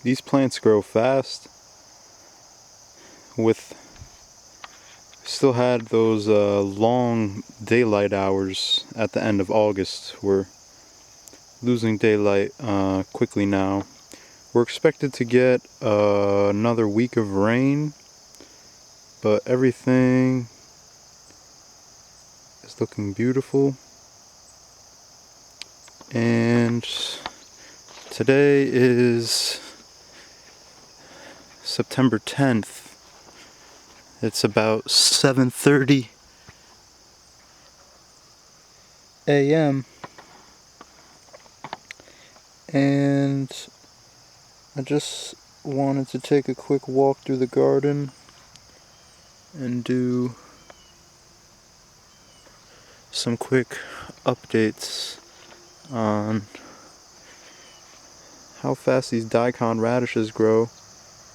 These plants grow fast. Still had those long daylight hours at the end of August. We're losing daylight quickly now. We're expected to get another week of rain, but everything is looking beautiful. And today is September 10th. It's about 7:30 a.m. and I just wanted to take a quick walk through the garden and do some quick updates on how fast these daikon radishes grow.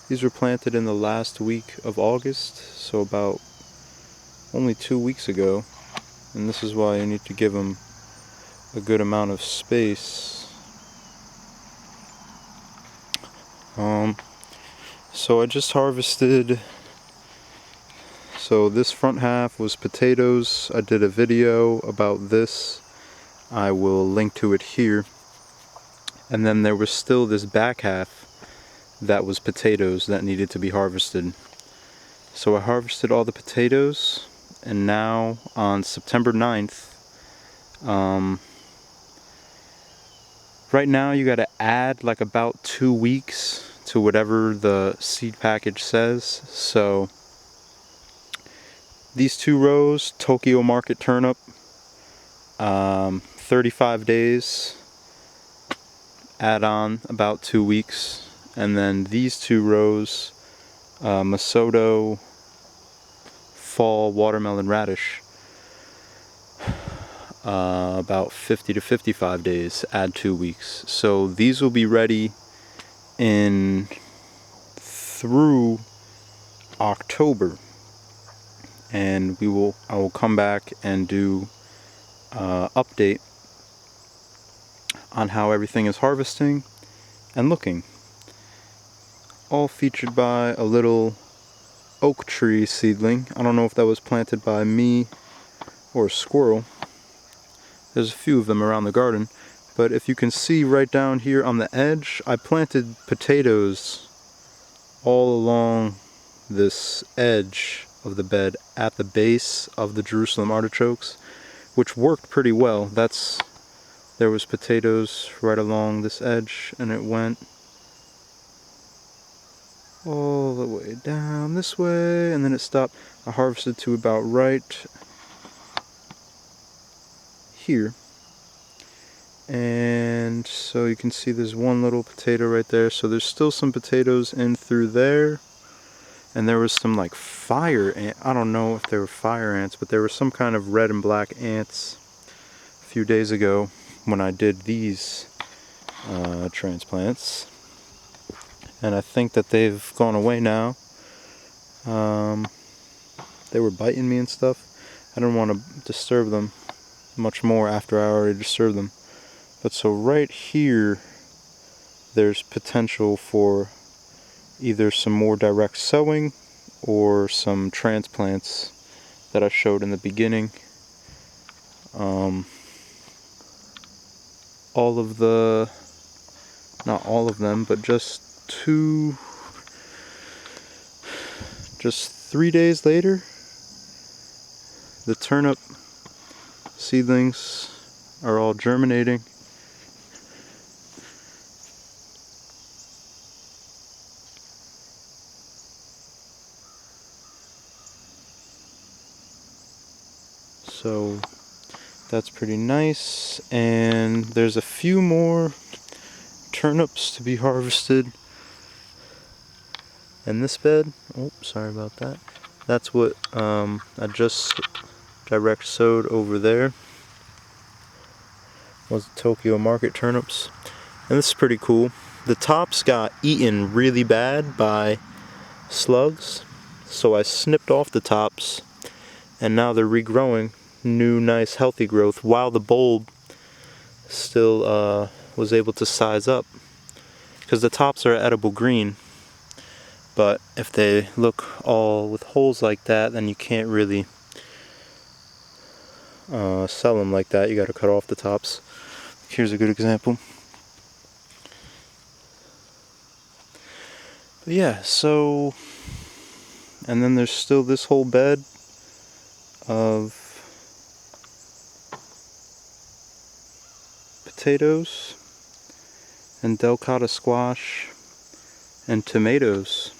These were planted in the last week of August, so about only 2 weeks ago, and this is why you need to give them a good amount of space. So I just harvested, so this front half was potatoes. I did a video about this. I will link to it here. And then there was still this back half that was potatoes that needed to be harvested. So I harvested all the potatoes, and now on September 9th, right now you gotta add like about 2 weeks to whatever the seed package says. So these 2 rows, Tokyo Market turnip, 35 days, add on about 2 weeks. And then these 2 rows, Masoto fall watermelon radish, about 50 to 55 days, add 2 weeks. So these will be ready through October, and I will come back and do update on how everything is harvesting and looking. All featured by a little oak tree seedling. I don't know if that was planted by me or a squirrel. There's a few of them around the garden, but if you can see right down here on the edge, I planted potatoes all along this edge of the bed at the base of the Jerusalem artichokes, which worked pretty well. There was potatoes right along this edge, and it went all the way down this way, and then it stopped. I harvested to about right here, and so you can see there's one little potato right there. So there's still some potatoes in through there, and there was some like fire ant. I don't know if they were fire ants, but there were some kind of red and black ants a few days ago when I did these transplants. And I think that they've gone away now. They were biting me and stuff. I didn't want to disturb them much more after I already disturbed them. But so right here, there's potential for either some more direct sowing or some transplants that I showed in the beginning. Not all of them, but just 3 days later, the turnip seedlings are all germinating. So that's pretty nice, and there's a few more turnips to be harvested in this bed. Oh, sorry about that. That's what I just direct sowed over there. Was the Tokyo Market turnips, and this is pretty cool. The tops got eaten really bad by slugs, so I snipped off the tops, and now they're regrowing. New, nice, healthy growth, while the bulb still was able to size up. because the tops are edible green. But if they look all with holes like that, then you can't really sell them like that. You got to cut off the tops. Here's a good example. But yeah, so, and then there's still this whole bed of potatoes and delicata squash and tomatoes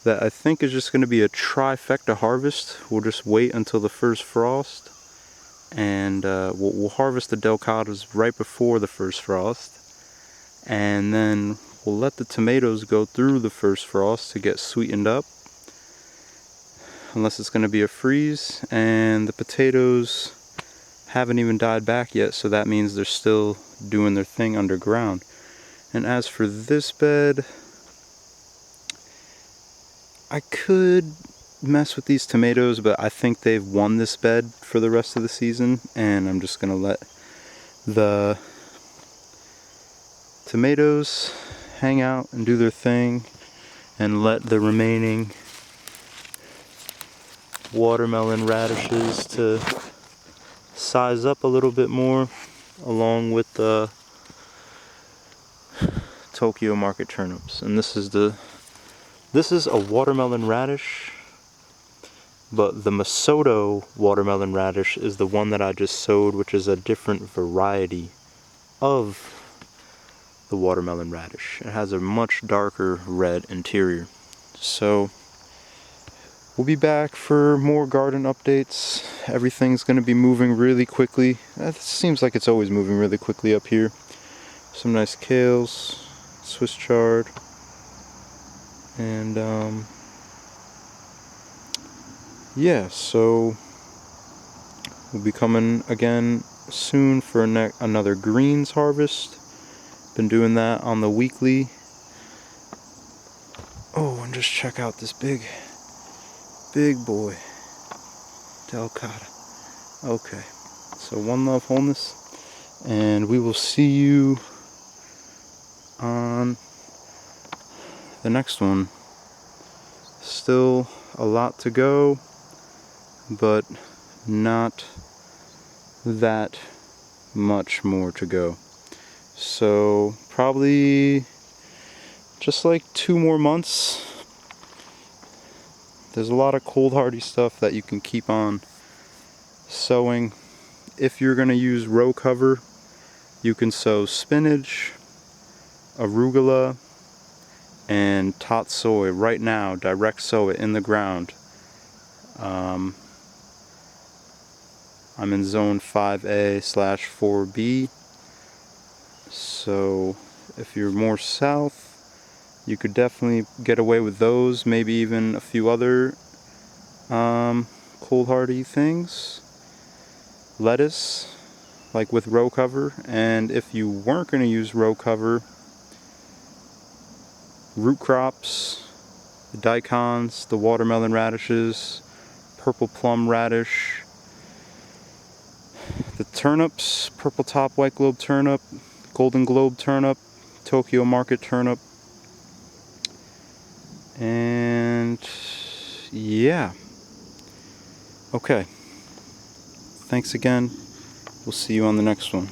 that I think is just going to be a trifecta harvest. We'll just wait until the first frost, and we'll harvest the delicatas right before the first frost, and then we'll let the tomatoes go through the first frost to get sweetened up, unless it's going to be a freeze. And the potatoes haven't even died back yet, so that means they're still doing their thing underground. And as for this bed, I could mess with these tomatoes, but I think they've won this bed for the rest of the season, and I'm just gonna let the tomatoes hang out and do their thing, and let the remaining watermelon radishes to size up a little bit more, along with the Tokyo Market turnips. And this is a watermelon radish, but the Masoto watermelon radish is the one that I just sowed, which is a different variety of the watermelon radish. It has a much darker red interior. So we'll be back for more garden updates. Everything's going to be moving really quickly. It seems like it's always moving really quickly up here. Some nice kales, Swiss chard, and yeah, so we'll be coming again soon for another greens harvest. Been doing that on the weekly. Oh, and just check out this big boy, delicata. Okay, so one love wholeness, and we will see you on the next one. Still a lot to go, but not that much more to go. So probably just like 2 more months. There's a lot of cold hardy stuff that you can keep on sowing. If you're going to use row cover, you can sow spinach, arugula, and tatsoi right now. Direct sow it in the ground. I'm in zone 5A/4B, so if you're more south, you could definitely get away with those, maybe even a few other cold hardy things. Lettuce, like with row cover. And if you weren't going to use row cover, root crops, the daikons, the watermelon radishes, purple plum radish, the turnips, purple top white globe turnip, golden globe turnip, Tokyo Market turnip, and yeah. Okay. Thanks again. We'll see you on the next one.